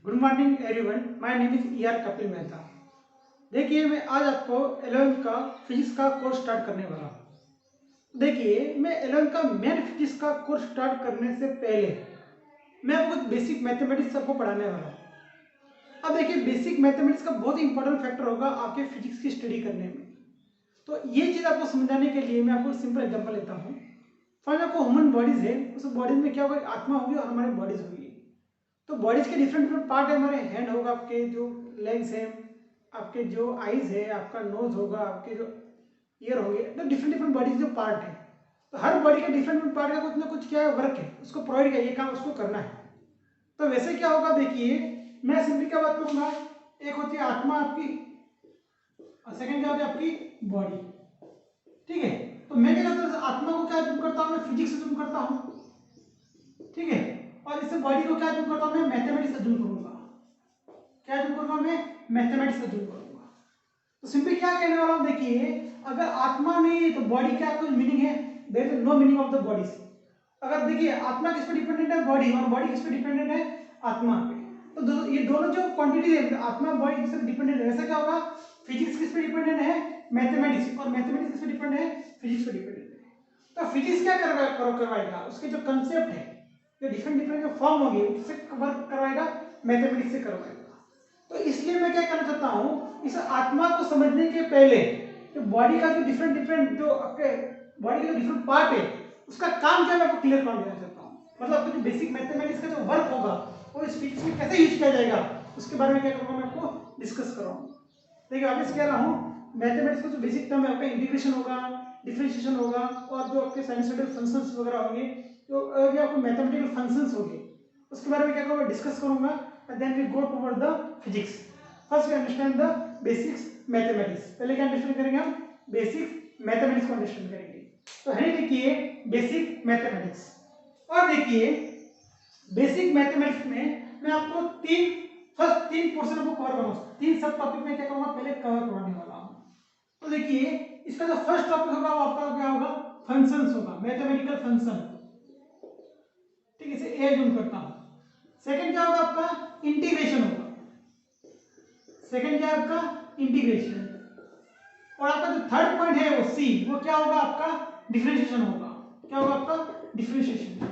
Good morning everyone, my name is ER Kapil Mehta. देखिए, मैं आज आपको 11th का फिजिक्स का कोर्स स्टार्ट करने वाला हूँ। देखिए, मैं 11th का मेन फिजिक्स का कोर्स स्टार्ट करने से पहले मैं आपको कुछ बेसिक मैथमेटिक्स आपको पढ़ाने वाला हूँ। अब देखिए, बेसिक मैथमेटिक्स का बहुत इंपॉर्टेंट फैक्टर होगा आपके फिजिक्स की स्टडी करने में। तो ये चीज़ आपको समझाने के लिए मैं आपको सिंपल एग्जाम्पल लेता हूँ। फॉर आपको ह्यूमन बॉडीज है, उस बॉडीज में क्या होगा, आत्मा होगी और हमारी बॉडीज होगी। तो बॉडीज के डिफरेंट डिफरेंट पार्ट है। हमारे हैंड होगा, आपके जो लेग्स हैं, आपके जो आईज है, आपका नोज होगा, आपके जो ईयर होंगे, तो डिफरेंट डिफरेंट बॉडीज जो पार्ट है। तो हर बॉडी के डिफरेंट डिफरेंट पार्ट का कुछ ना कुछ क्या है, वर्क है, उसको प्रोवाइड किया, ये काम उसको करना है। तो वैसे क्या होगा, देखिए मैं सिंपली क्या बात करूंगा, एक होती है आत्मा आपकी और सेकंड क्या होती है आपकी बॉडी। ठीक है, तो मैं क्या करता हूँ, आत्मा को क्या जूम करता हूँ, मैं फिजिक्स से जूम करता हूँ। ठीक है, और इससे बॉडी को क्या जूम करता हूँ, मैं मैथमेटिक्स से जूम करूंगा। क्या जूम करूंगा, मैं मैथमेटिक्स से जूम करूंगा। तो सिंपली क्या कहने वाला हूं, देखिए अगर आत्मा नहीं है तो बॉडी क्या कुछ मीनिंग है, there is no meaning of the bodies. अगर देखिए आत्मा किस पे डिपेंडेंट है, बॉडी, और बॉडी किस पे डिपेंडेंट है, आत्मा पे। तो ये दोनों जो क्वांटिटी है, आत्मा बॉडी किस पे डिपेंडेंट है, ऐसा क्या होगा, फिजिक्स किस पे डिपेंडेंट है, मैथमेटिक्स, और मैथमेटिक्स किस पे डिपेंडेंट है, फिजिक्स पे डिपेंडेंट है। तो फिजिक्स क्या करवाएगा, उसके जो कंसेप्ट है, जो डिफरेंट डिफरेंट जो फॉर्म होगी, उससे वर्क करवाएगा, मैथमेटिक्स से करवाएगा। तो इसलिए मैं क्या करना चाहता हूं, इस आत्मा को समझने के पहले जो बॉडी का जो डिफरेंट डिफरेंट जो आपके बॉडी के जो डिफरेंट पार्ट है, उसका काम क्या है, मैं आपको क्लियर कर देना चाहता हूं। मतलब आपको जो बेसिक मैथमेटिक्स का जो वर्क होगा वो इस फिजिक्स में कैसे यूज किया जाएगा, उसके बारे में क्या करूंगा, मैं आपको डिस्कस कराऊंगा। देखिए वापस कह रहा हूं, मैथमेटिक्स का जो बेसिक टर्म है, आपका इंटीग्रेशन होगा, डिफरेंशिएशन होगा, और जो आपके साइनसोइडल फंक्शंस वगैरह होंगे, जो भी आपको मैथमेटिकल फंक्शंस होंगे, उसके बारे में क्या करूंगा, डिस्कस करूंगा। And then we go toward the physics. First we understand the basics mathematics. पहले क्या अंडरस्टैंड करेंगे हम, बेसिक मैथमेटिक्स को अंडरस्टैंड करेंगे। तो है देखिए बेसिक मैथमेटिक्स। और देखिए बेसिक मैथमेटिक्स में मैं आपको फर्स्ट तीन पोर्शन को कवर करूंगा, तीन सब टॉपिक में क्या करूंगा, पहले कवर करवाने वाला हूं। तो देखिए इसका जो फर्स्ट टॉपिक होगा वो आपका क्या होगा, फंक्शंस होगा, मैथमेटिकल फंक्शन। ठीक है, इसे ए जूम करता हूं। सेकंड क्या होगा आपका, इंटीग्रेशन होगा। सेकंड क्या है आपका, इंटीग्रेशन। और आपका जो थर्ड पॉइंट है वो सी, वो क्या होगा आपका, डिफरेंशिएशन होगा। क्या होगा आपका, डिफरेंशिएशन।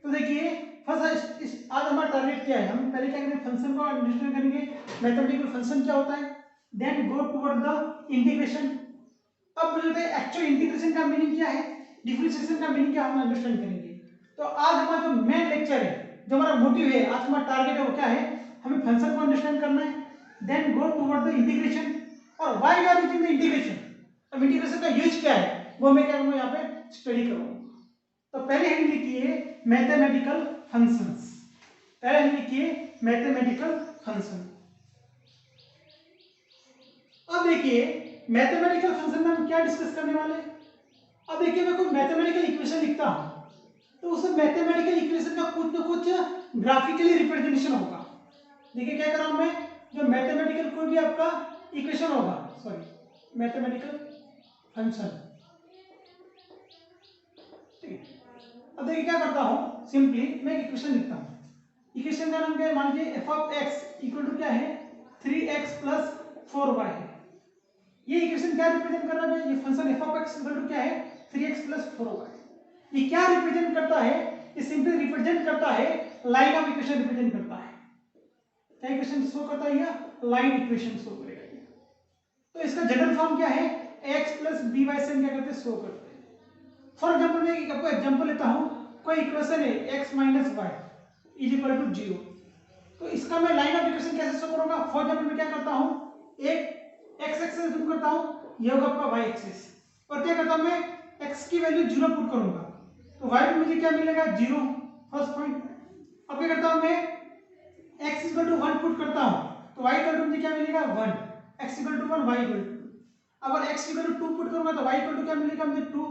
तो देखिए फर्स्ट आज हमारा टारगेट क्या है, हम पहले क्या करेंगे, फंक्शन को अंडरस्टैंड करेंगे, मैथमेटिकल फंक्शन क्या होता है, then go toward the integration. अब मुझे बताइए एक्चुअल इंटीग्रेशन का मीनिंग क्या है, डिफरेंशिएशन का मीनिंग क्या, हम अंडरस्टैंड करेंगे। तो आज हमारा जो मेन लेक्चर है, जो हमारा मोटिव है, आज हमारा टारगेट है, वो क्या है, हमें फंक्शन को अंडरस्टैंड करना है, then go toward the integration. और why we are using the integration, अब इंटीग्रेशन का यूज क्या है, वो मैं क्या करूंगा, यहाँ पे स्टडी करूंगा। तो पहले हम लिखिए मैथमेटिकल फंक्शंस, पहले हम लिखिए मैथमेटिकल फंक्शन। अब देखिए मैथमेटिकल फंक्शन में हम क्या डिस्कस करने वाले हैं। अब देखिए मैं कोई मैथमेटिकल इक्वेशन लिखता हूं, तो उस मैथमेटिकल इक्वेशन का कुछ ना कुछ ग्राफिकली रिप्रेजेंटेशन होगा। देखिए क्या कर रहा हूं मैं, जो मैथमेटिकल कोई भी आपका इक्वेशन होगा, सॉरी मैथमेटिकल फंक्शन। ठीक है, अब देखिए क्या करता हूं, सिंपली मैं एक इक्वेशन लिखता हूं। इक्वेशन का नाम क्या है, मान लीजिए f of x equal to क्या है, 3x प्लस 4y है। ये इक्वेशन क्या रिप्रेजेंट कर रहा है, ये function f of x equal to क्या है, 3x प्लस 4y। ये क्या रिप्रेजेंट करता है, ये सिंपली रिप्रेजेंट करता है, लाइन ऑफ इक्वेशन रिप्रेजेंट करता है। क्या इक्वेशन शो करता है, ये लाइन इक्वेशन शो करेगा। तो इसका जनरल फॉर्म क्या है, x प्लस बी वाई से हम क्या करते हैं, शो करते हैं। फॉर एग्जांपल मैं आपको एग्जांपल लेता हूं, कोई इक्वेशन है x minus y is equal to 0। तो इसका मैं लाइन ऑफ इक्वेशन कैसे शो करूंगा, फॉर एग्जांपल मैं क्या करता हूं, एक x एक्सिस जूम करता हूं, ये होगा आपका y एक्सिस, और क्या करता हूं मैं x की वैल्यू 0 पुट करूंगा, तो y पे मुझे क्या मिलेगा, 0, फर्स्ट पॉइंट। अब क्या करता हूं मैं x इक्वल टू 1 पुट करता हूं, तो y इक्वल टू मुझे क्या मिलेगा, 1, x equal to 1, y equal to 2। अगर x इक्वल टू 2 पुट करूंगा तो y इक्वल टू क्या मिलेगा मुझे, 2,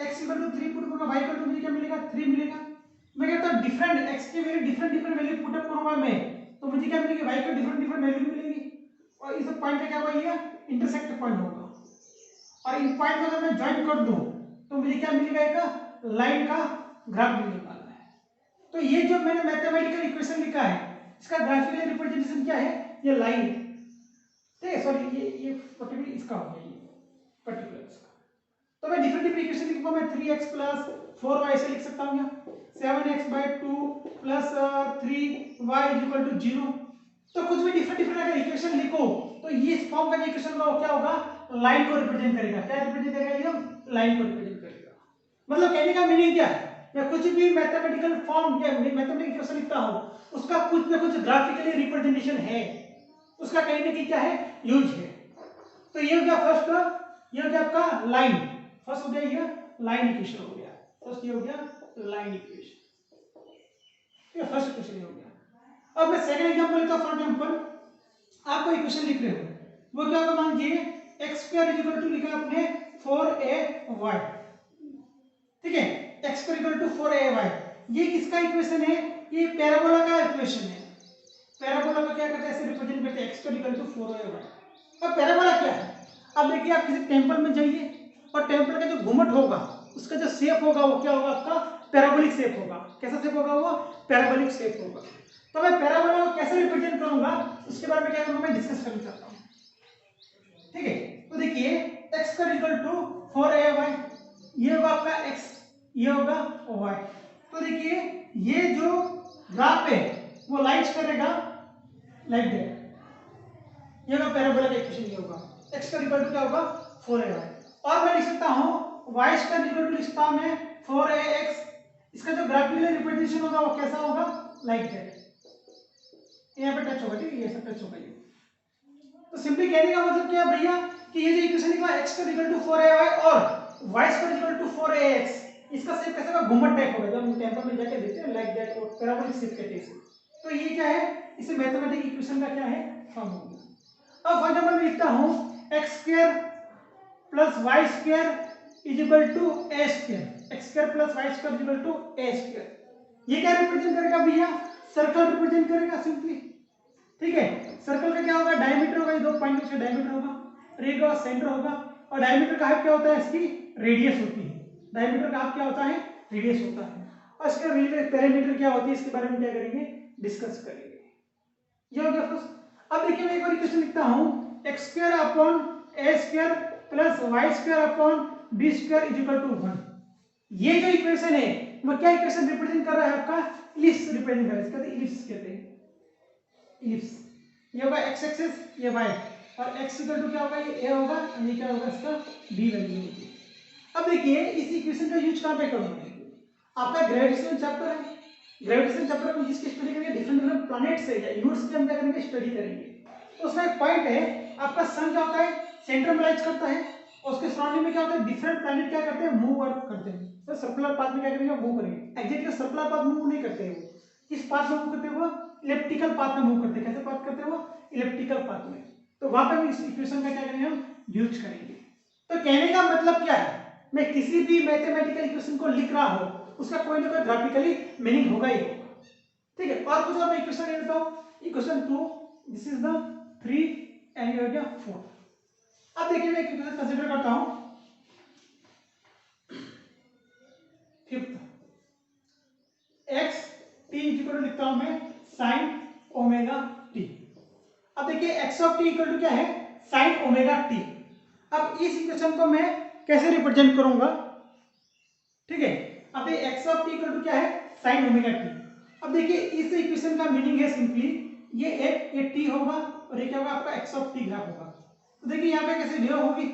x इक्वल टू 3 पुट करूंगा, y इक्वल टू मुझे क्या मिलेगा, 3 मिलेगा। मैं कहता हूं डिफरेंट x की value different value put up करूंगा मैं, तो मुझे क्या मिलेगी, y को डिफरेंट वैल्यू मिलेगी, और इस पॉइंट पे क्या होगा, ये इंटरसेक्ट पॉइंट होगा। और इन पॉइंट को अगर मैं ज्वाइन कर दूं तो मुझे क्या मिलेगा, एक लाइन का ग्राफ मिलने वाला है। तो ये जो मैंने मैथमेटिकल इक्वेशन लिखा है, इसका ग्राफिकल रिप्रेजेंटेशन क्या है, ये लाइन है, ठीक है, सॉरी ये पर्टिकुलर इसका हो गया, ये पर्टिकुलर इसका। तो मैं डिफरेंट इक्वेशन लिखूंगा, मैं 3x प्लस 4y ऐसे लिख सकता हूँ, 7x/2 plus 3y equal to 0। तो कुछ भी डिफरेंट अगर इक्वेशन लिखो तो ये इस फॉर्म का जो इक्वेशन होगा वो क्या होगा, लाइन को रिप्रेजेंट करेगा। क्या रिप्रेजेंट करेगा, ये लाइन को रिप्रेजेंट करेगा। मतलब कहने का मीनिंग क्या है, मैं कुछ भी मैथमेटिकल फॉर्म या मैथमेटिकल इक्वेशन लिखता हूं, उसका कुछ ना कुछ ग्राफिकली रिप्रेजेंटेशन है, उसका कहीं ना कहीं क्या है, यूज है। तो ये हो गया फर्स्ट, ये हो गया आपका लाइन, फर्स्ट हो गया ये लाइन इक्वेशन हो गया, फर्स्ट ये हो गया लाइन इक्वेशन, ये फर्स्ट इक्वेशन हो गया। अब मैं सेकंड एग्जांपल लेता हूं। फॉर एग्जांपल आपको इक्वेशन लिख रहे हो, वो क्या होगा, मान लीजिए x² इक्वल टू लिखा आपने 4ay, ठीक है, x² इक्वल टू 4ay, ये किसका इक्वेशन है, ये पैराबोला का इक्वेशन है। पैराबोला को क्या करते हैं, ऐसे रिप्रेजेंट करते हैं, x² इक्वल टू 4ay। अब पैराबोला क्या है, अब देखिए आप किसी टेंपल में जाइए और टेंपल का जो घुमट होगा, उसका जो शेप होगा वो क्या होगा, आपका पैराबोलिक शेप होगा। कैसा शेप होगा, वो पैराबोलिक शेप होगा। तो मैं पैराबोला को कैसे रिप्रेजेंट करूंगा, उसके बारे में क्या करूंगा, मैं डिस्कस करना चाहता हूं, ठीक है। तो देखिए x² इक्वल टू 4ay, ये होगा आपका x, ये होगा y। तो देखिए ये जो ग्राफ है वो लाइट करेगा लाइक दैट, ये होगा पैराबोला का इक्वेशन, ये होगा x² इक्वल टू क्या होगा 4ay। और मैं लिख सकता हूं y² इक्वल टू लिखता हूं मैं 4ax, इसका जो ग्राफिकल रिप्रेजेंटेशन होगा वो कैसा होगा, लाइक दैट, यहाँ पे टच होगा, ठीक है, ये सब टच होगा ये। तो सिंपली कहने का मतलब क्या है भैया, कि ये जो इक्वेशन निकला x² इक्वल टू 4ay और y² इक्वल टू 4ax, इसका शेप कैसा होगा, घुमट टाइप होगा, जब हम टेंपल में जाके देखते हैं लाइक दैट, वो पैराबोलिक शेप कहते हैं इसे। तो ये क्या है, इसे मैथमेटिकल इक्वेशन का क्या है, फॉर्म हो गया। अब फॉर एग्जांपल मैं लिखता हूं x² plus y² is equal to a², x² plus y² is equal to a²। ये क्या रिप्रेजेंट करेगा भैया, सर्कल रिप्रेजेंट करेगा सिंपली, ठीक है। सर्कल का क्या होगा, डायमीटर होगा, ये दो पॉइंट उसका डायमीटर होगा, रेडियस का सेंटर होगा, और डायमीटर का हाफ क्या होता है, इसकी रेडियस होती है। डायमीटर का हाफ क्या होता है, रेडियस होता है। और इसका रिलेटेड पैरामीटर क्या होती है, इसके बारे में क्या करेंगे, डिस्कस करेंगे। ये हो गया फर्स्ट। अब देखिए मैं एक और इक्वेशन लिखता हूं, x² upon a² plus y² upon b² is equal to 1। ये जो इक्वेशन है वो क्या इक्वेशन रिप्रेजेंट कर रहा है, आपका इलिप्स रिप्रेजेंट कर रहा है, इसका इलिप्स कहते हैं, इलिप्स। ये होगा x एक्सिस, ये y, और x इक्वल टू क्या होगा, ये a होगा, और ये क्या होगा, इसका b वैल्यू होगी। अब देखिए इस इक्वेशन का यूज कहां पे करूंगा, आपका ग्रेविटेशन चैप्टर है, ग्रेविटेशन चैप्टर में जिसकी स्टडी करेंगे डिफरेंट डिफरेंट प्लैनेट्स है या यूनिवर्स की हम क्या करेंगे, स्टडी करेंगे। तो उसमें एक पॉइंट है, आपका सन क्या होता है, सेंटर में लाइज करता है, और उसके सराउंडिंग में क्या होता है, डिफरेंट प्लैनेट क्या करते हैं, मूव वर्क करते हैं। तो सर्कुलर पाथ में क्या करेंगे, मूव करेंगे। एग्जैक्टली सर्कुलर पाथ मूव नहीं करते हैं, वो किस पाथ में मूव करते हैं, वो इलिप्टिकल पाथ में मूव करते हैं। कैसे पाथ करते हैं, वो इलिप्टिकल पाथ में। तो वहां पर इस इक्वेशन का क्या करेंगे, हम यूज करेंगे। तो कहने का मतलब क्या है, मैं किसी भी मैथमेटिकल इक्वेशन को लिख रहा हूं, उसका कोई ना कोई ग्राफिकली मीनिंग होगा ही होगा, ठीक है। और कुछ मैं इक्वेशन ले लेता हूं, equation 2, this is the 3 and ये हो गया 4। अब देखिए मैं एक इक्वेशन कंसीडर करता हूं, fifth, x t equal to लिखता हूं मैं sin ओमेगा t। अब देखिए x of t equal to क्या है, sin ओमेगा t। अब इस इक्वेशन को मैं कैसे रिप्रेजेंट करूंगा, ठीक है। अब ये x of t equal to क्या है, sin ओमेगा t। अब देखिए इस इक्वेशन का मीनिंग है सिंपली ये t होगा और ये क्या होगा, आपका x ऑफ t ग्राफ होगा। तो देखिए यहाँ पे कैसे वेव होगी,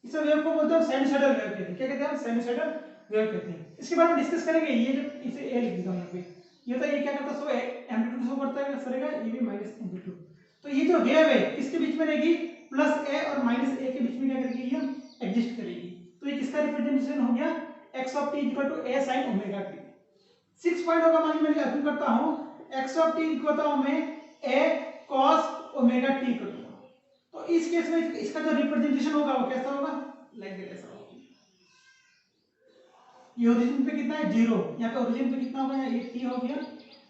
इस वेव को बोलते हैं साइनसॉइडल वेव कहते हैं। क्या कहते हैं, साइनसॉइडल वेव कहते हैं। इसके बारे में डिस्कस करेंगे। ये जो इसे a लिख देता हूं यहाँ पे, ये तो ये क्या करता है, सो एम्पलीट्यूड शो करता है, सरेगा ये भी माइनस एम्पलीट्यूड। तो ये जो वेव है इसके बीच में रहेगी, प्लस a और माइनस a के बीच में क्या करेगी, ये एग्जिस्ट करेगी। तो ये किसका रिप्रेजेंटेशन हो गया, x of t equal to a sin omega t। 6 point होगा, मान लीजिए मैं अज्यूम करता हूं x of t equal to मैं a cos ओमेगा t करूंगा। तो इस केस में इसका जो रिप्रेजेंटेशन होगा वो कैसा होगा, लाइक दैट ऐसा होगा। ये ओरिजिन पे कितना है, 0। यहाँ पे ओरिजिन पे कितना होगा, ये t हो गया,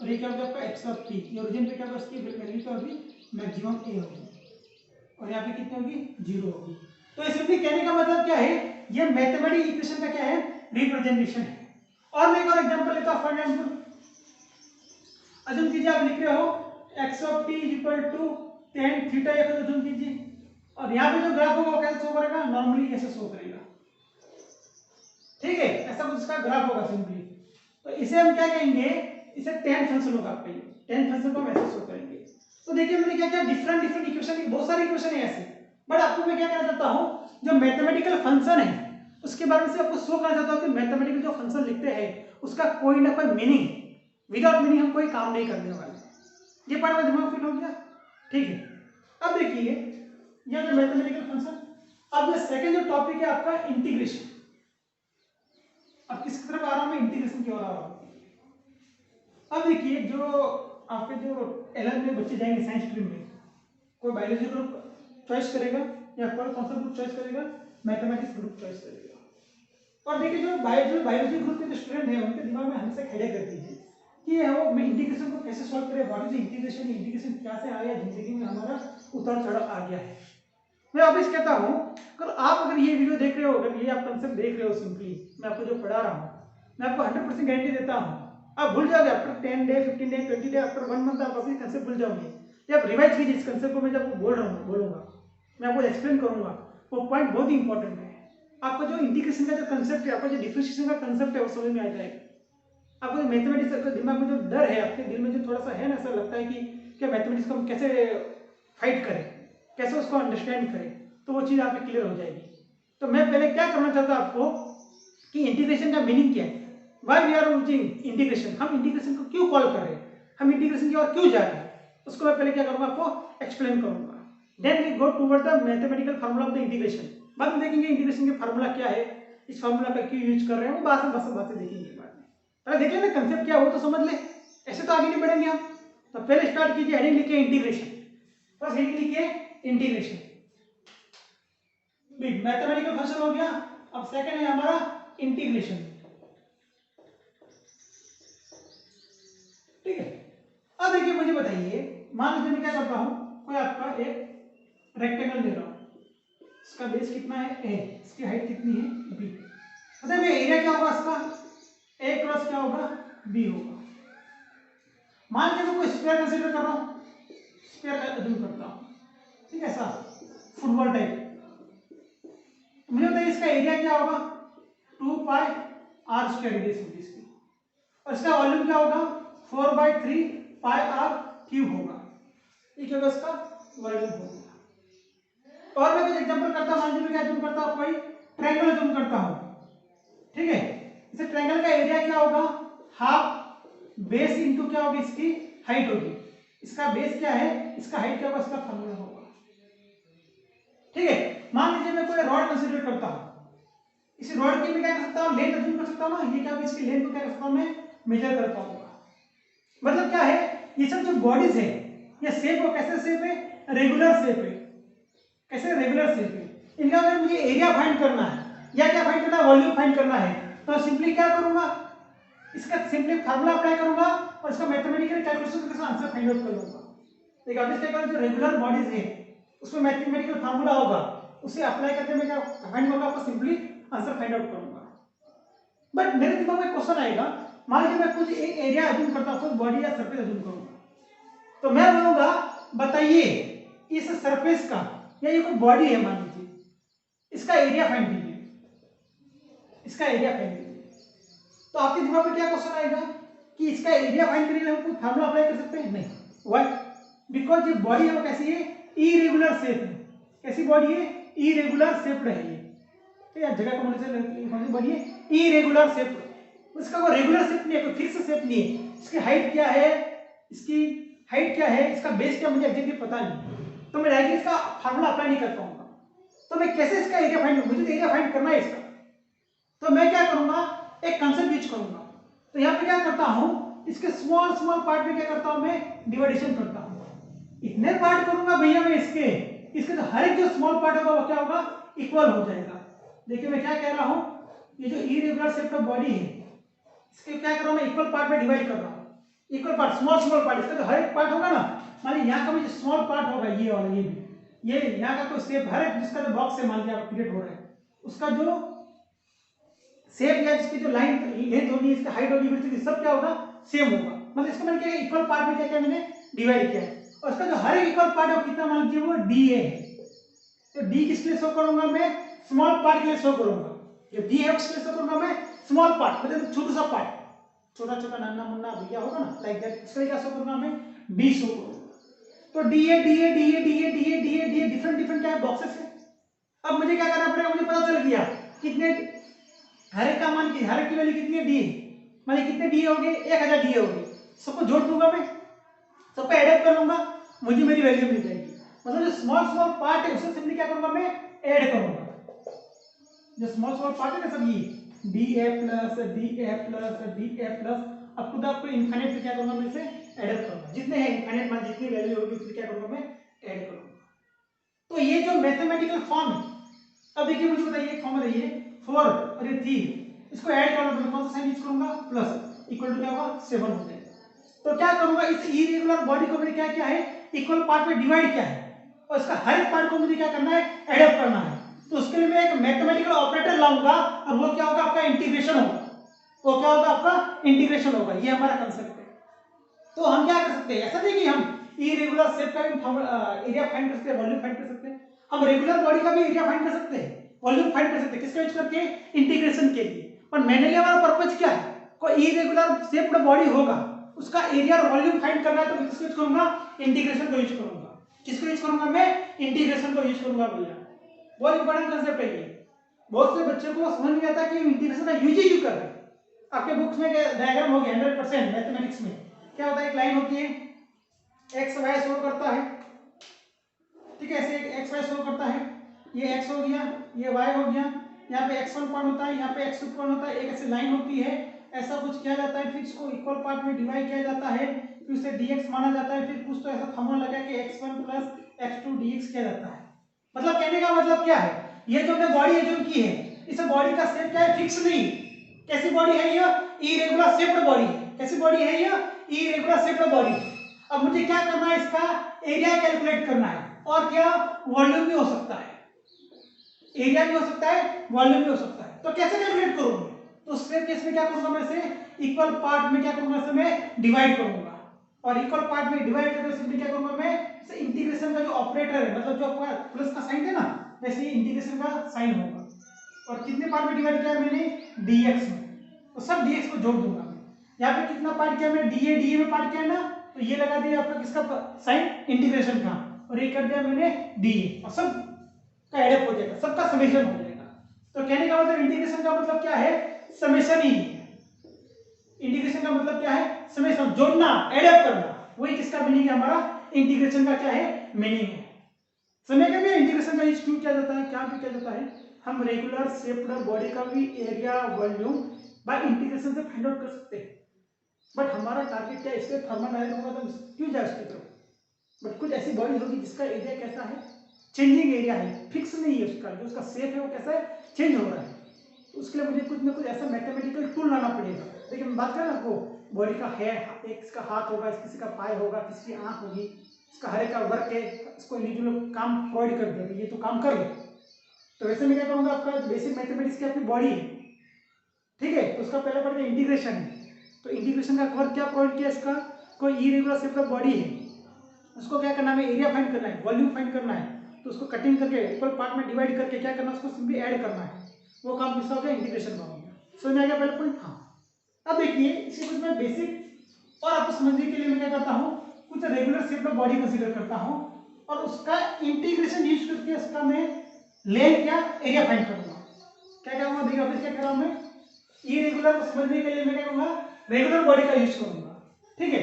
और ये क्या हो गया आपका x ऑफ t। ये ओरिजिन पे क्या होगा, इसकी वैल्यू तो अभी मैक्सिमम a होगी, और यहाँ पे कितनी होगी, 0 होगी। तो सिंपली कहने का मतलब क्या है, ये मैथमेटिकल इक्वेशन का क्या है, रिप्रेजेंटेशन है। और मैं एक और एग्जांपल लेता हूं। फॉर एग्जांपल अज्यूम कीजिए आप लिख रहे हो x of t equal to tan theta, या फिर अज्यूम कीजिए, और यहाँ पे जो ग्राफ होगा वो कैसे शो करेगा, नॉर्मली ऐसे शो करेगा, ठीक है, ऐसा कुछ इसका ग्राफ होगा सिंपली। तो इसे हम क्या कहेंगे, इसे tan फंक्शन होगा आपका, ये tan फंक्शन को हम ऐसे शो करेंगे। तो देखिए मैंने क्या क्या डिफरेंट डिफरेंट इक्वेशन, बहुत सारे इक्वेशन है ऐसे, बट आपको मैं क्या कहना चाहता हूँ, जो मैथमेटिकल फंक्शन है उसके बारे में से आपको शो करना चाहता हूँ कि मैथमेटिकल जो फंक्शन लिखते हैं उसका कोई ना कोई मीनिंग, विदाउट मीनिंग हम कोई काम नहीं करने वाले। ये पार्ट में दिमाग फिट हो गया, ठीक है। अब देखिए यह जो मैथमेटिकल फंक्शन, अब जो सेकंड जो टॉपिक है आपका इंटीग्रेशन। अब किसकी तरफ आ रहा हूं मैं, इंटीग्रेशन की ओर आ रहा हूं। अब देखिए जो आपके जो 11 में बच्चे जाएंगे साइंस स्ट्रीम में, कोई बायोलॉजी ग्रुप चॉइस करेगा या कोई कौन सा ग्रुप चॉइस करेगा, मैथमेटिक्स ग्रुप चॉइस करेगा। और देखिए जो बायोलॉजी ग्रुप के जो स्टूडेंट हैं उनके दिमाग में हमेशा हेडेक रहती है कि वो मैं इंटीग्रेशन को कैसे सॉल्व करें, व्हाट इज इंटीग्रेशन, इंटीग्रेशन क्या से आया, जिंदगी में हमारा उतार चढ़ाव आ गया है। मैं वापस कहता हूँ, अगर ये वीडियो देख रहे हो, अगर ये आप कंसेप्ट देख रहे हो, सिंपली मैं आपको जो पढ़ा रहा हूँ मैं आपको 100% गारंटी देता हूँ आप भूल जाओगे after 10 day, 15 day, 20 day, after 1 month आप अपनी कंसेप्ट भूल जाओगे। जब रिवाइज कीजिए इस कंसेप्ट को, मैं जब बोलूंगा मैं आपको एक्सप्लेन करूंगा, वो पॉइंट बहुत ही इंपॉर्टेंट है। आपको जो इंटीग्रेशन का जो कंसेप्ट है, आपको जो डिफरेंशिएशन का कंसेप्ट है वो समझ में आ जाएगा। आपको जो मैथमेटिक्स का दिमाग में जो डर है, आपके दिल में जो थोड़ा सा है ना, ऐसा लगता है कि क्या मैथमेटिक्स को हम कैसे फाइट करें, कैसे उसको अंडरस्टैंड करें, तो वो चीज़ आप क्लियर हो जाएगी। तो मैं पहले क्या करना चाहता आपको कि इंटीग्रेशन का मीनिंग क्या है, why we are using integration, हम इंटीग्रेशन को क्यों कॉल कर रहे हैं, हम इंटीग्रेशन की ओर क्यों जा रहे हैं, उसको मैं पहले क्या करूंगा आपको एक्सप्लेन करूंगा। Then we go toward the mathematical formula of the integration. बाद में देखेंगे इंटीग्रेशन का फार्मूला क्या है, इस फार्मूला का क्यों यूज कर रहे हैं, वो बातें देखेंगे बाद में। पहले देख लेना कंसेप्ट क्या हो तो समझ ले, ऐसे तो आगे नहीं बढ़ेंगे हम। तो पहले स्टार्ट कीजिए, हेडिंग लिखिए इंटीग्रेशन, बस हेडिंग लिखिए इंटीग्रेशन। मैथमेटिकल फंक्शन हो गया। अब सेकंड है हमारा इंटीग्रेशन, ठीक है। अब देखिए मुझे बताइए, मान लीजिए मैं क्या करता हूं, कोई आपका एक रेक्टेंगल ले रहा हूं, इसका बेस कितना है a, इसकी हाइट कितनी है b, मतलब ये एरिया क्या होगा इसका, a क्रॉस क्या होगा b होगा। मान लीजिए मैं कोई स्क्वायर कंसीडर कर रहा हूं, स्क्वायर का अज्यूम करता हूं, ठीक है, ऐसा फुटबॉल टाइप। मुझे बताइए इसका एरिया क्या होगा, 2 पाई r स्क्वायर रेडियस होगी इसकी, और इसका वॉल्यूम क्या होगा 4/3 पाई r क्यूब होगा, ये क्या होगा इसका वॉल्यूम होगा। और मैं कुछ एग्जांपल करता हूं, मान लीजिए मैं क्या अज्यूम करता हूं, कोई ट्रायंगल अज्यूम करता हूं, ठीक है। इस ट्रायंगल का एरिया क्या होगा, हाफ बेस इनटू क्या होगी इसकी हाइट होगी, इसका बेस क्या है, इसका हाइट क्या होगा, इसका फॉर्मूला होगा, ठीक है। मान लीजिए मैं कोई रॉड कंसीडर करता हूं, इस रॉड की मैं क्या कर सकता हूं, लेंथ अज्यूम कर सकता हूं ना, ये क्या होगा इसकी लेंथ को क्या कर सकता हूं मैं मेजर करता हूं। मतलब क्या है, ये सब जो बॉडीज है ये शेप को कैसे शेप है, रेगुलर शेप है, कैसे रेगुलर शेप है। इनका अगर मुझे एरिया फाइंड करना है या क्या फाइंड करना है, वॉल्यूम फाइंड करना है, तो सिंपली क्या करूंगा, इसका सिंपली फार्मूला अप्लाई करूंगा और इसका मैथमेटिकल कैलकुलेशन करके आंसर फाइंड आउट कर लूंगा। देखिए अब इसके जो रेगुलर बॉडीज है उसमें मैथमेटिकल फार्मूला होगा, उसे अप्लाई करके मैं क्या फाइंड करूंगा, आपको सिंपली आंसर फाइंड आउट करूंगा। बट मेरे दिमाग में क्वेश्चन आएगा, मान लीजिए मैं कुछ एक एरिया अज्यूम करता हूं, कुछ बॉडी या सरफेस अज्यूम करूंगा, तो मैं बोलूंगा बताइए इस सरफेस का, या ये कोई बॉडी है मान लीजिए, इसका एरिया फाइंड कीजिए, इसका एरिया फाइंड कीजिए। तो आपके दिमाग में क्या क्वेश्चन आएगा कि इसका एरिया फाइंड करने के लिए हम कोई फार्मूला अप्लाई कर सकते हैं, नहीं। व्हाई, बिकॉज ये बॉडी है वो कैसी है, इरेगुलर शेप है। कैसी बॉडी है, इरेगुलर शेप्ड है ये, तो यार जगह का मतलब बॉडी है इरेगुलर शेप्ड, उसका वो रेगुलर शेप नहीं है, कोई फिक्स शेप नहीं है। इसकी हाइट क्या है, इसकी हाइट क्या है, इसका बेस क्या, मुझे एग्जैक्टली पता नहीं, तो मैं डायरेक्टली इसका फार्मूला अप्लाई नहीं कर पाऊंगा। तो मैं कैसे इसका एरिया फाइंड, मुझे एरिया फाइंड करना है इसका, तो मैं क्या करूंगा, एक कंसेप्ट यूज करूंगा। तो यहाँ पे क्या करता हूं, इसके स्मॉल स्मॉल पार्ट में क्या करता हूं मैं डिवाइडेशन करता हूं, इतने पार्ट करूंगा भैया मैं इसके तो हर एक जो स्मॉल पार्ट होगा वो क्या होगा इक्वल हो जाएगा। देखिए मैं क्या कह रहा हूं, ये जो इरेगुलर शेप का बॉडी है इसके क्या कर रहा हूं मैं इक्वल पार्ट में डिवाइड कर रहा हूं, इक्वल पार्ट स्मॉल पार्ट, इसका तो हर एक पार्ट होगा ना, मान लीजिए यहाँ का भी स्मॉल पार्ट होगा ये वाला, ये भी, ये यहाँ का कोई शेप हर एक जिसका जो बॉक्स से मान लीजिए आप क्रिएट हो रहा है, उसका जो शेप या इसकी जो लाइन लेंथ होगी, इसका हाइट होगी, विड्थ होगी, सब क्या होगा सेम होगा। मतलब इसको मैंने क्या इक्वल पार्ट में क्या किया मैंने डिवाइड किया है और उसका जो हर एक इक्वल पार्ट है वो कितना मान लीजिए वो डी है। तो डी किसके लिए शो करूंगा मैं स्मॉल पार्ट के लिए शो करूंगा। जो डी है उसके लिए शो करूंगा मैं स्मॉल पार्ट मतलब छोटा सा पार्ट छोटा छोटा नन्ना मुन्ना भैया होगा ना लाइक दैट इसके लिए क्या शो करूंगा मैं डी शो करूंगा। तो D A D A D A D A D A D A D a different different क्या है बॉक्सेस है। अब मुझे क्या करना पड़ेगा मुझे पता चल गया कितने हर एक का मान की हर एक की वैल्यू कितनी है डी मतलब कितने डी हो गए 1000 डी हो गए सबको जोड़ दूंगा मैं सबको एड कर लूंगा मुझे मेरी वैल्यू मिल जाएगी। मतलब जो स्मॉल स्मॉल पार्ट है उससे सिंपली क्या करूंगा मैं ऐड करूंगा। जो स्मॉल स्मॉल पार्ट है ना सब ये D A plus D A plus D A plus अब खुद आपको इनफाइनाइट से क्या करूंगा मैं इसे ऐड करूंगा जितने हैं इनफाइनाइट मान जितनी वैल्यू होगी उससे क्या करूंगा मैं ऐड करूंगा। तो ये जो मैथमेटिकल फॉर्म है अब देखिए मुझे बताइए फॉर्म बताइए 4 और ये 3 इसको ऐड करना तो कौन सा साइन यूज करूंगा प्लस इक्वल टू क्या होगा 7 हो जाएगा। तो क्या करूंगा इस इरेगुलर बॉडी को मैंने क्या किया है इक्वल पार्ट में डिवाइड किया है और इसका हर एक पार्ट को मुझे क्या करना है ऐड अप करना है। तो उसके लिए मैं एक मैथमेटिकल ऑपरेटर लाऊंगा और वो क्या होगा आपका इंटीग्रेशन होगा। वो क्या होगा आपका इंटीग्रेशन होगा ये हमारा कंसेप्ट है। तो हम क्या कर सकते हैं ऐसा नहीं कि हम इरेगुलर शेप का भी एरिया फाइंड कर सकते हैं वॉल्यूम फाइंड कर सकते हैं हम रेगुलर बॉडी का भी एरिया फाइंड कर सकते हैं वॉल्यूम फाइंड कर सकते हैं किसका यूज करके इंटीग्रेशन के लिए। पर मेनली हमारा पर्पस क्या है कोई इरेगुलर शेप्ड बॉडी होगा उसका एरिया और वॉल्यूम फाइंड करना है तो मैं किसको यूज करूंगा इंटीग्रेशन को यूज करूंगा। किसको यूज करूंगा मैं इंटीग्रेशन को यूज करूंगा भैया बहुत इंपॉर्टेंट कंसेप्ट है ये। बहुत से बच्चों को समझ नहीं आता कि इंटीग्रेशन का यूज ही क्यों कर रहे हैं। आपके बुक्स में डायग्राम हो गया 100% मैथमेटिक्स में क्या होता है एक लाइन होती है एक्स वाई शो करता है ठीक है ऐसे एक्स वाई शो करता है ये एक्स हो गया ये वाई हो गया यहाँ पे x1 पॉइंट होता है यहाँ पे x2 पॉइंट होता है एक ऐसी लाइन होती है ऐसा कुछ किया जाता है फिर इसको इक्वल पार्ट में डिवाइड किया जाता है फिर उसे dx माना जाता है फिर कुछ तो ऐसा फॉर्मूला लगा कि x1 प्लस x2 dx किया जाता है। मतलब कहने का मतलब क्या है ये जो हमने बॉडी है जो की है इस बॉडी का शेप क्या है फिक्स नहीं। कैसी बॉडी है ये इरेगुलर शेप्ड बॉडी है। कैसी बॉडी है ये इरेगुलर शेप्ड बॉडी। अब मुझे क्या करना है इसका एरिया कैलकुलेट करना है और क्या वॉल्यूम भी हो सकता है एरिया भी हो सकता है वॉल्यूम भी हो सकता है। तो कैसे कैलकुलेट करूंगा तो उसके केस में क्या करूंगा मैं इसे इक्वल पार्ट में क्या करूंगा इसे मैं डिवाइड करूंगा और इक्वल पार्ट में डिवाइड करके सिंपली क्या करूंगा मैं इसे इंटीग्रेशन का जो ऑपरेटर है मतलब जो आपका प्लस का साइन है ना वैसे ही इंटीग्रेशन का साइन होगा और कितने पार्ट में डिवाइड किया मैंने dx में तो सब dx को जोड़ दूंगा मैं। यहाँ पे कितना पार्ट किया मैंने dA में पार्ट किया है ना तो ये लगा दिया आपका किसका साइन इंटीग्रेशन का और ये कर दिया मैंने dA और सब का एडअप हो जाएगा सबका समेशन हो जाएगा। तो कहने का मतलब इंटीग्रेशन का मतलब क्या है समेशन ही है। इंटीग्रेशन का मतलब क्या है समेशन जोड़ना एडअप करना वही किसका मीनिंग है हमारा इंटीग्रेशन का क्या है मीनिंग है। समय का भी इंटीग्रेशन का यूज क्यों किया जाता है क्या भी किया जाता है हम रेगुलर शेप्ड बॉडी का भी एरिया वॉल्यूम बाय इंटीग्रेशन से फाइंड आउट कर सकते हैं। बट हमारा टारगेट क्या इसके थर्मोडायनामिक होगा तो क्यों जाए उसकी तरफ। बट कुछ ऐसी बॉडी होगी जिसका एरिया कैसा है चेंजिंग एरिया है फिक्स नहीं है उसका जो उसका शेप है वो कैसा है चेंज हो रहा है। तो उसके लिए मुझे कुछ ना कुछ ऐसा मैथमेटिकल टूल लाना पड़ेगा। देखिए मैं बात करें आपको बॉडी का है एक इसका हाथ होगा किसी का पाय होगा किसी की आंख होगी इसका हर एक का वर्क है इसको इंडिविजुअल काम प्रोवाइड कर दिया ये तो काम कर ले। तो वैसे मैं क्या करूँगा आपका बेसिक मैथमेटिक्स की अपनी बॉडी है ठीक है तो उसका पहले पढ़ के इंटीग्रेशन है। तो इंटीग्रेशन का वर्क क्या प्रोवाइड किया इसका कोई इरेगुलर शेप का बॉडी है उसको क्या करना है एरिया फाइंड करना है वॉल्यूम फाइंड करना है तो उसको कटिंग करके इक्वल पार्ट में डिवाइड करके क्या करना है उसको सिंपली ऐड करना है वो काम किसका हो गया इंटीग्रेशन का हो गया। समझ में आ गया पहले पॉइंट। हाँ अब देखिए इसी कुछ मैं बेसिक और आपको समझने के लिए मैं क्या करता हूँ कुछ रेगुलर शेप का बॉडी कंसीडर करता हूँ और उसका इंटीग्रेशन यूज करके उसका मैं लेंथ क्या एरिया फाइंड करूंगा। क्या करूंगा देखिए ऑफिस क्या कर रहा हूँ मैं इरेगुलर को समझने के लिए मैं क्या करूंगा रेगुलर बॉडी का यूज करूंगा ठीक है।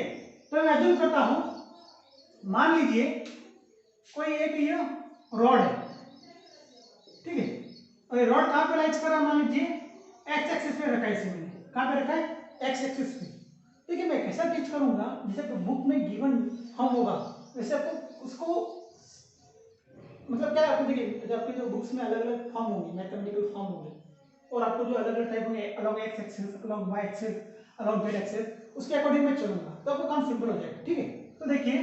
तो मैं अज्यूम करता हूं मान लीजिए कोई एक ये रॉड है ठीक है और ये रॉड कहां पे लाइज कर रहा मान लीजिए एक्स एक्सिस पे रखा है इसे मैंने कहां पे रखा है एक्स एक्सिस पे। देखिए मैं कैसा टीच करूंगा जैसे बुक में गिवन फॉर्म होगा वैसे आपको उसको मतलब क्या आपको देखिए जब आपके जो बुक्स में अलग अलग फॉर्म होंगे मैथमेटिकल फॉर्म होंगे और आपको जो अलग अलग टाइप होंगे along x axis along y axis along z axis उसके अकॉर्डिंग मैं चलूंगा तो आपको काम सिंपल हो जाएगा ठीक है। तो देखिए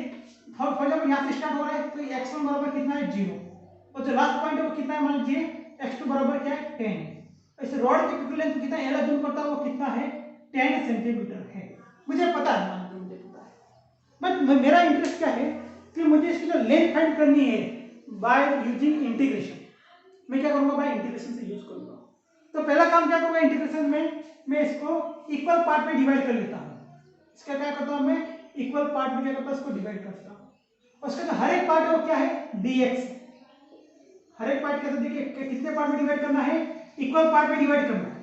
फॉर एग्जांपल यहाँ से स्टार्ट हो रहा है तो x1 बराबर कितना है 0 और जो लास्ट पॉइंट है वो कितना है मान लीजिए x2 बराबर क्या है 10। ऐसे रॉड की टोटल लेंथ कितना है एल अज्यूम करता है वो कितना है 10 सेंटीमीटर है मुझे पता है मान लो बट मेरा इंटरेस्ट क्या है कि मुझे इसकी जो लेंथ फाइंड करनी है बाय यूजिंग इंटीग्रेशन। मैं क्या करूंगा, बाय इंटीग्रेशन से यूज करूंगा। तो पहला काम क्या करूंगा इंटीग्रेशन में, मैं इसको इक्वल पार्ट में डिवाइड कर लेता हूँ। इसका क्या करता हूँ मैं, इक्वल पार्ट में क्या करता हूँ, इसको डिवाइड करता हूँ। और उसका जो हर एक पार्ट है वो क्या है, dx। हर एक पार्ट कैसे, देखिए कितने पार्ट में डिवाइड करना है, इक्वल पार्ट में डिवाइड करना है।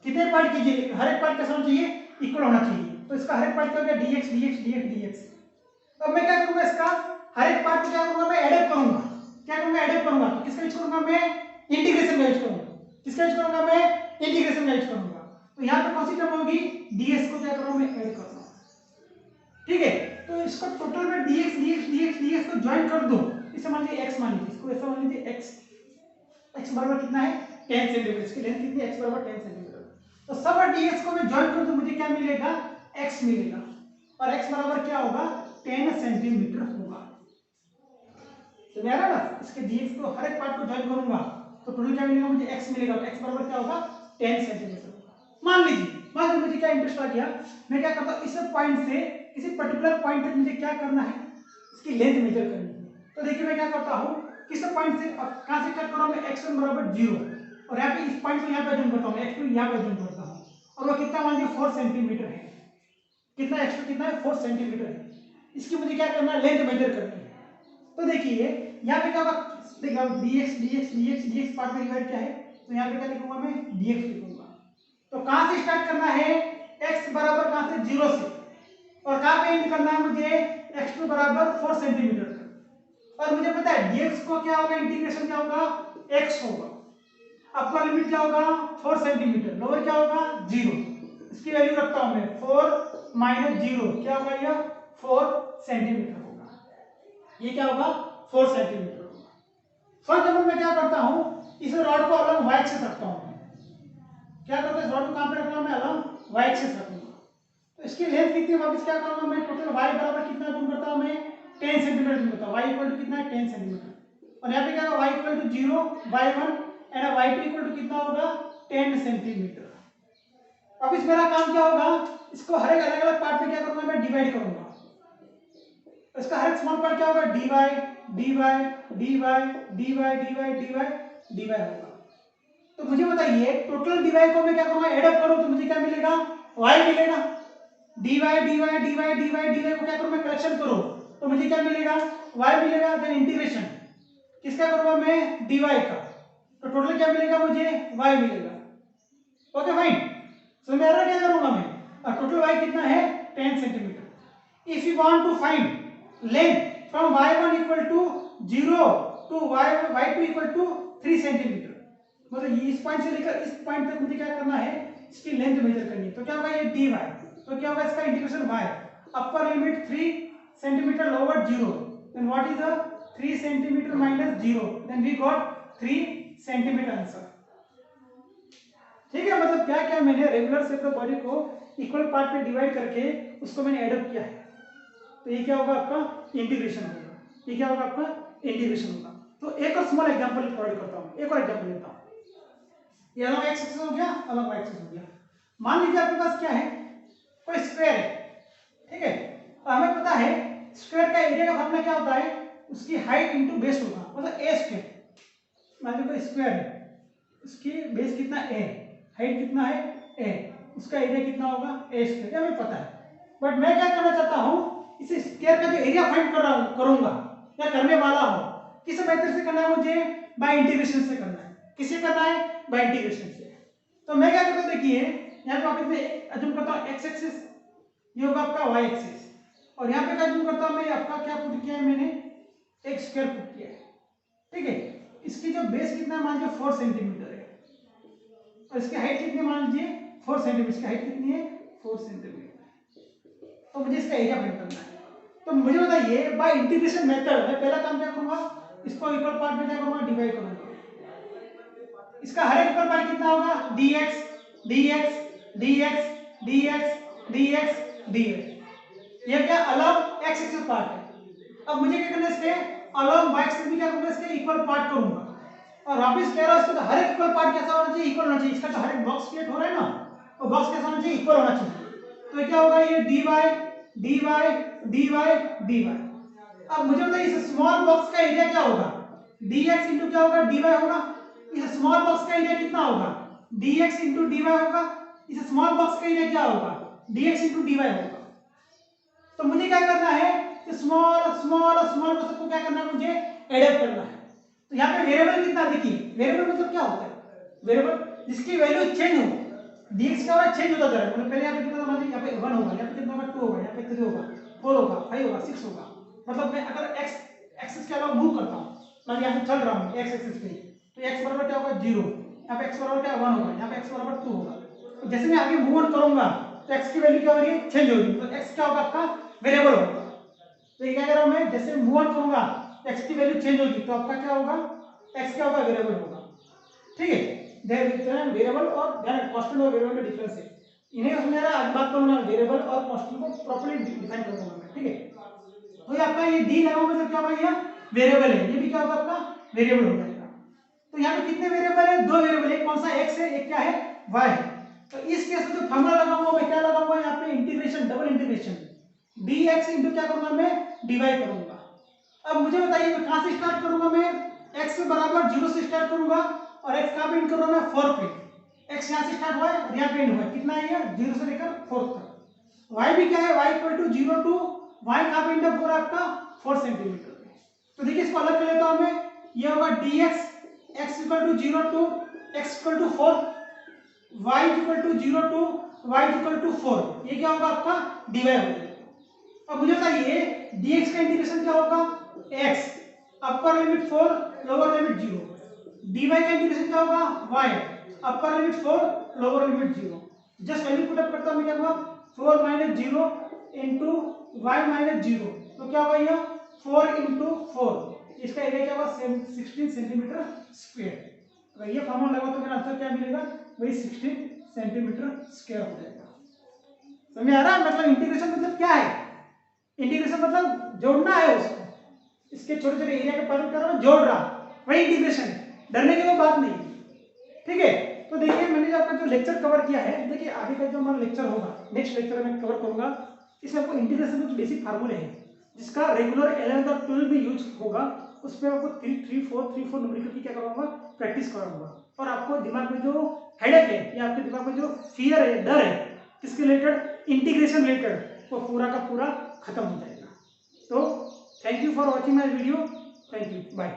कितने पार्ट कीजिए, हर एक पार्ट कैसा होना चाहिए, इक्वल होना चाहिए। तो इसका हर एक पार्ट क्या हो गया, dx dx dx dx। अब मैं क्या करूंगा, इसका हर एक पार्ट को क्या करूंगा, मैं एडअप करूंगा। क्या करूंगा, एडअप करूंगा। तो किसका यूज करूंगा मैं, इंटीग्रेशन का यूज करूंगा। किसका यूज करूंगा मैं, इंटीग्रेशन का यूज करूंगा। तो यहाँ पे कौन सी टर्म होगी, ds को क्या करूंगा मैं, ऐड करूंगा। ठीक है, तो इसको टोटल में dx dx dx dx को ज्वाइन कर दो। इसे मान लीजिए x मान लीजिए, इसको ऐसा मान लीजिए x। x बराबर कितना है, 10 सेंटीमीटर। इसकी लेंथ कितनी है, x बराबर 10 सेंटीमीटर। तो सब dx को मैं ज्वाइन कर दूं, मुझे क्या मिलेगा, x मिलेगा। और x बराबर क्या होगा, 10 सेंटीमीटर होगा। तो मेरा ना इसके dx को हर एक पार्ट को ज्वाइन करूंगा तो टोटल क्या मिलेगा मुझे, x मिलेगा। तो x बराबर क्या होगा, 10 सेंटीमीटर। मान लीजिए मुझे क्या इंटरेस्ट आ गया, मैं क्या करता हूं, इस पॉइंट से किसी पर्टिकुलर पॉइंट तक मुझे क्या करना है, इसकी लेंथ मेजर करनी है। तो देखिए मैं क्या करता हूं, किस पॉइंट से, कहां से कट कर रहा हूं मैं, x1 बराबर 0। और यहाँ पे इस पॉइंट को यहाँ पे जूम करता हूं, x2 यहाँ पे जूम करता हूं। और वो कितना मान लीजिए 4 सेंटीमीटर है। कितना, x2 कितना है, 4 सेंटीमीटर है। इसकी मुझे क्या करना है, लेंथ मेजर करनी है। तो देखिए यहाँ पे क्या होगा, देखिए dx dx dx dx part में डिवाइड क्या है, तो यहाँ पे क्या लिखूंगा मैं, dx लिखूंगा। तो कहां से स्टार्ट करना है, x बराबर कहां से, 0 से। और कहां पे एंड करना है मुझे, x2 बराबर 4 सेंटीमीटर तक। और मुझे पता है dx को क्या होगा, इंटीग्रेशन क्या होगा, x होगा। अपर लिमिट क्या होगा, 4 सेंटीमीटर, लोअर क्या होगा, 0। इसकी वैल्यू रखता हूं मैं 4 माइनस 0 क्या होगा, यह 4 सेंटीमीटर होगा। ये क्या होगा, 4 सेंटीमीटर होगा। फर्स्ट नंबर में क्या करता हूं, इस रॉड को अलग y एक्सिस रखता हूं। क्या करता हूं, इस रॉड को कहां पे रखना है, मैं अलग y एक्सिस रखूंगा। तो इसकी लेंथ कितनी, वापस क्या करूंगा मैं, टोटल y बराबर कितना जूम करता हूं मैं, 10 सेंटीमीटर जूम करता हूं। y इक्वल टू कितना है, 10 सेंटीमीटर। और यहाँ पे क्या होगा, y equal to 0 y1 and y2 equal to कितना होगा, 10 सेंटीमीटर। अब इस मेरा काम क्या होगा, इसको हर एक अलग अलग पार्ट में क्या करूंगा मैं, डिवाइड करूंगा। इसका हर एक स्मॉल पार्ट क्या होगा, dy dy dy dy dy dy dy होगा। तो मुझे बताइए टोटल dy को मैं क्या करूंगा, एड अप करूं तो मुझे क्या मिलेगा, y मिलेगा। dy dy dy dy dy को क्या करूं मैं, कलेक्शन करूं तो मुझे क्या मिलेगा, y मिलेगा। देन इंटीग्रेशन किसका करूंगा मैं, dy का। तो टोटल क्या मिलेगा मुझे, y मिलेगा। Okay fine. सो मैं क्या करूंगा मैं, टोटल y कितना है, 10 centimetre. If you want to find length from y1 equal to 0 to y2 equal to 3 centimetre, मतलब इस पॉइंट से लेकर इस पॉइंट तक मुझे क्या करना है, इसकी लेंथ मेजर करनी है। तो क्या होगा ये dy, तो क्या होगा इसका integration y, upper limit 3 centimetre, lower 0। Then what is the 3 centimetre minus 0, then we got 3 centimetre answer. ठीक है, मतलब क्या क्या मैंने रेगुलर शेप ऑफ बॉडी को इक्वल पार्ट में डिवाइड करके उसको मैंने एडअप किया है। तो ये क्या होगा आपका, इंटीग्रेशन होगा। ये क्या होगा आपका, इंटीग्रेशन होगा। तो एक और स्मॉल एग्जांपल प्रोवाइड करता हूं, एक और एग्जांपल लेता हूं। ये अलग x एक्सिस हो गया, अलग y एक्सिस हो गया। मान लीजिए आपके पास क्या है, कोई स्क्वायर है। ठीक है, तो हमें पता है स्क्वायर का एरिया का फॉर्मूला क्या होता है, उसकी हाइट इनटू बेस होगा, मतलब a स्क्वायर। मान लीजिए कोई स्क्वायर है, उसकी बेस कितना a, हाइट कितना है a, उसका एरिया कितना होगा a स्क्वायर, ये हमें पता है। बट मैं क्या करना चाहता हूं, इस स्क्वायर का जो एरिया फाइंड करूंगा या करने वाला हूं, किस मेथड से करना है मुझे, बाय इंटीग्रेशन से करना है। किसे करना है, बाय इंटीग्रेशन से। तो मैं क्या करता हूं, देखिए यहाँ पे वापस मैं अज्यूम करता हूं x एक्सिस, ये होगा आपका y एक्सिस। और यहाँ पे क्या अज्यूम करता हूं मैं, आपका क्या पुट किया है मैंने, एक स्क्वायर पुट किया है। ठीक है, इसकी जो बेस कितना मान लीजिए 4 सेंटीमीटर है, और इसकी हाइट कितनी मान लीजिए 4 सेंटीमीटर। इसकी हाइट कितनी है, 4 सेंटीमीटर। तो मुझे इसका एरिया फाइंड करना है। तो मुझे बताइए बाय इंटीग्रेशन मेथड मैं पहला काम क्या करूंगा, इसको इक्वल पार्ट में क्या करूंगा, डिवाइड करूंगा। इसका हर एक इक्वल पार्ट कितना होगा, dx dx dx dx dx dx। ये क्या अलग x एक्सिस पार्ट है। अब मुझे क्या करना है, इसके अलग y एक्सिस में क्या करूंगा, इसके इक्वल पार्ट करूंगा। और वापस कह रहा हूं, इसका हर एक इक्वल पार्ट कैसा होना चाहिए, इक्वल होना चाहिए। इसका जो हर एक बॉक्स क्रिएट हो रहा है ना, वो बॉक्स कैसा होना चाहिए, इक्वल होना चाहिए। तो क्या होगा, ये dy dy dy। अब मुझे बताइए इस स्मॉल बॉक्स का एरिया क्या होगा, dx इंटू क्या होगा, dy होगा। इस स्मॉल बॉक्स का एरिया कितना होगा, dx इंटू dy होगा। इस स्मॉल बॉक्स का एरिया क्या होगा, dx इंटू dy होगा। तो मुझे क्या करना है, स्मॉल स्मॉल स्मॉल को सबको क्या करना है, मुझे एडअप करना है। तो यहाँ पे वेरिएबल कितना, देखिए वेरिएबल मतलब क्या होता है, वेरिएबल जिसकी वैल्यू चेंज हो, dx क्या होगा, चेंज होता जा रहा है। मतलब पहले यहाँ पे कितना था, मान लीजिए यहाँ पे 1 होगा, यहाँ पे कितना होगा, 2 होगा, यहाँ पे 3 होगा, 4 होगा, 5 होगा, 6 होगा। मतलब मैं अगर x एक्सिस के अलावा मूव करता हूँ, मान लीजिए यहाँ से चल रहा हूँ x एक्सिस पे, तो x बराबर क्या होगा, 0। यहाँ पे x बराबर क्या 1 होगा, यहाँ पे x बराबर 2 होगा। तो जैसे मैं आगे मूव ऑन करूंगा तो x की वैल्यू क्या होगी, चेंज होगी। तो x क्या होगा, आपका वेरिएबल होगा। तो ये क्या कर रहा हूं मैं, जैसे मूव ऑन करूंगा x की वैल्यू चेंज होगी, तो आपका क्या होगा, x क्या होगा, वेरिएबल होगा। ठीक है, ध्यान वेरिएबल और ध्यान कांस्टेंट और वेरिएबल में डिफरेंस है। इन्हें मेरा आज बात करूंगा, वेरिएबल और कांस्टेंट को प्रॉपर्ली डिफाइन करूंगा मैं। ठीक है, तो ये आपका ये डी लगा मतलब क्या होगा, ये वेरिएबल है, ये भी क्या होगा, आपका वेरिएबल हो जाएगा। तो यहाँ पे कितने वेरिएबल है, 2 वेरिएबल, एक कौन सा x है, एक क्या है, y है। तो इस केस में जो फॉर्मूला लगाऊंगा मैं क्या लगाऊंगा, यहाँ पे integration, double integration, dx into क्या करूंगा मैं, dy करूंगा। अब मुझे बताइए मैं कहां से स्टार्ट करूंगा, मैं x बराबर 0 से स्टार्ट करूंगा और x कहां पे एंड करूंगा मैं, 4 पे। x यहां से स्टार्ट हुआ है और यहां पे एंड हुआ है, कितना है ये, 0 से लेकर 4 तक। y भी क्या है, y equal to 0 to y कहां पे एंड अप हो रहा है आपका, 4 सेंटीमीटर पे। तो देखिए इसको अलग कर लेता हूं मैं, ये होगा dx x equal to 0 to x equal to 4, y equal to 0 to y equal to 4, ये क्या होगा आपका dy हो जाएगा। अब मुझे बताइए dx का इंटीग्रेशन क्या होगा, x upper limit 4 lower limit 0, dy का इंटीग्रेशन क्या होगा, y upper limit 4 lower limit 0। Just value put up करता हूं मैं, क्या होगा 4 माइनस 0 इनटू y माइनस 0, तो क्या होगा ये 4 इनटू 4, इसका एरिया क्या होगा 16 सेंटीमीटर स्क्वायर। अगर ये फॉर्मूला लगा तो मेरा आंसर क्या मिलेगा, वही 16 सेंटीमीटर स्क्वायर हो जाएगा। समझ आ रहा है, मतलब इंटीग्रेशन मतलब क्या है, इंटीग्रेशन मतलब जोड़ना है उसको, इसके छोटे छोटे एरिया के पार्ट कर रहा हूं, जोड़ रहा, वही इंटीग्रेशन है, डरने की कोई बात नहीं। ठीक है, तो देखिए मैंने जो आपका जो लेक्चर कवर किया है, देखिए आगे का जो हमारा लेक्चर होगा, नेक्स्ट लेक्चर में कवर करूंगा, इसमें आपको इंटीग्रेशन के बेसिक फार्मूले हैं जिसका रेगुलर 11 और 12 में यूज होगा, उस पर आपको 3 4 न्यूमेरिकल की क्या कराऊंगा, प्रैक्टिस कराऊंगा। और आपको दिमाग में जो हेडेक है या आपके दिमाग में जो फियर है, डर है, किसके रिलेटेड, इंटीग्रेशन रिलेटेड, वो पूरा का पूरा खत्म हो जाएगा। तो thank you for watching my video, thank you, bye.